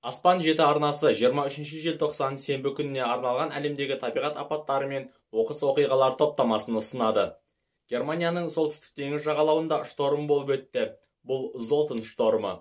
Аспан жеті арнасы 23 желтоқсан сенбі күніне арналған әлемдегі табиғат апаттары мен оқыс оқиғалар топтамасын ұсынады. Германияның солтүстік теңіз жағалауында шторм болып өтті. Бұл Золтен штормы.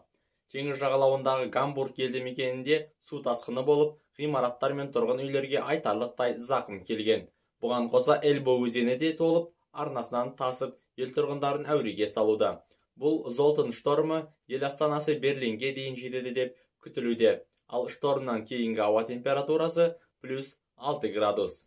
Теңіз жағалауындағы Гамбург елді мекенінде су тасқыны болып, ғимараттар мен тұрғын үйлерге айтарлықтай зақым келген. Бұған қоса Эльбо өзені де толып, арнасынан тасып, ел тұрғындарын әуреге салуда. Бұл Золтен штормы ел астанасы Берлинге дейін жетеді деп күтілуде. Ал штормнан кейінгі ауа температурасы плюс 6 градус.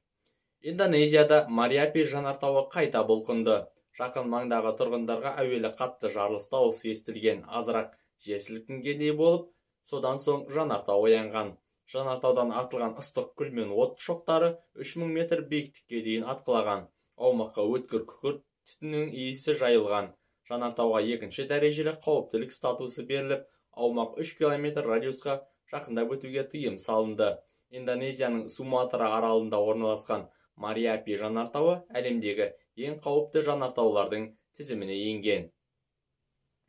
Индонезияда Мариапи жанартауы қайта бұлқынды. Жақын маңдағы тұрғындарға әуелі қатты жарылыс дауысы естілген, азырақ жер сілкінгендей болып, содан соң жанартау оянған. Жанартаудан атылған ыстық күл мен от шоқтары 3000 метр биіктікке дейін атқылаған. Аумаққа өткір күкірт түтіннің иісі жайылған. Жанартауға екінші дәрежелі қауіптілік статусы беріліп, аумақ 3 километр радиусқа жақындап өтуге тыйым салынды. Индонезияның Суматра аралында орналасқан Мариапи жанартауы әлемдегі ең қауіпті жанартаулардың тізіміне енген.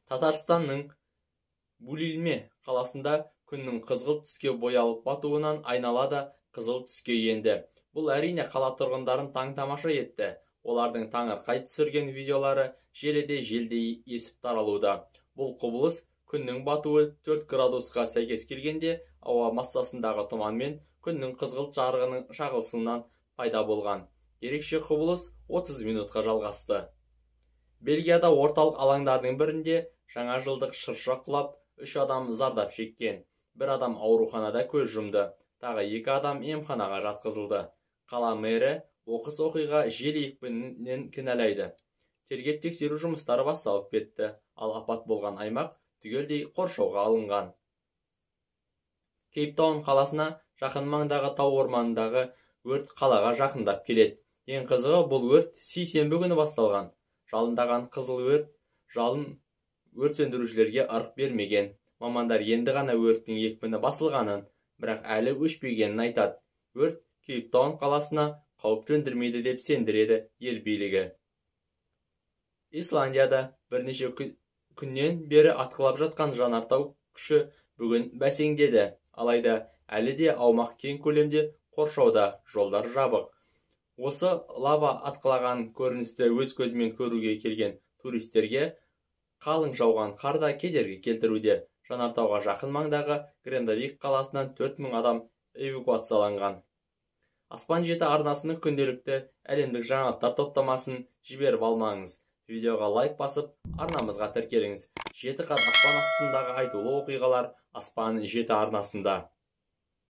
Татарстанның Булилме қаласында күннің қызғылт түске боялып батуынан айналада қызыл түске енді. Бұл әрине қала тұрғындарын таң тамаша етті. Олардың таңырқай түсірген видеолары желіде желдей есіп таралуда. Бұл құбылыс күннің батуы 4 градусқа сәйкес келгенде ауа массасындағы тұман мен күннің қызғылт жарығының шағылысынан пайда болған. Ерекше құбылыс 30 минутқа жалғасты. Бельгияда орталық алаңдардың бірінде жаңа жылдық шырша құлап, 3 адам зардап шеккен. Бір адам ауруханада көз жұмды. Тағы 2 адам емханаға жатқызылды. Қала мэрі оқыс оқиға жел екпінінен кінәлайды. Тергеп тексеру жұмыстары басталып кетті, ал апат болған аймақ түгелдей қоршауға алынған. Кейптаун қаласына жақын маңдағы тау орманындағы өрт қалаға жақындап келеді. Ең қызығы, бұл өрт сейсенбі күні басталған. Жалындаған қызыл жалын өрт сөндірушілерге ырық бермеген. Мамандар енді ғана өрттің екпіні басылғанын, бірақ әлі өшпегенін айтады. Өрт Кейптаун қаласына қауіп төндірмейді деп сендіреді ел билігі. Исландияда бірнеше күннен бері атқылап жатқан жанартау күші бүгін бәсеңдеді. Алайда әлі де аумақ кең көлемде қоршауда, жолдар жабық. Осы лава атқылаған көріністі өз көзімен көруге келген туристерге қалың жауған қарда кедергі келтіруде. Жанартауға жақын маңдағы Грендавик қаласынан 4000 адам эвакуацияланған. Аспан жеті арнасының күнделікті әлемдік жаңалықтар топтамасын жіберіп алмаңыз. Видеоға лайк басып, арнамызға тіркеліңіз. 7 қат аспан астындағы айтулы оқиғалар Аспан жеті арнасында.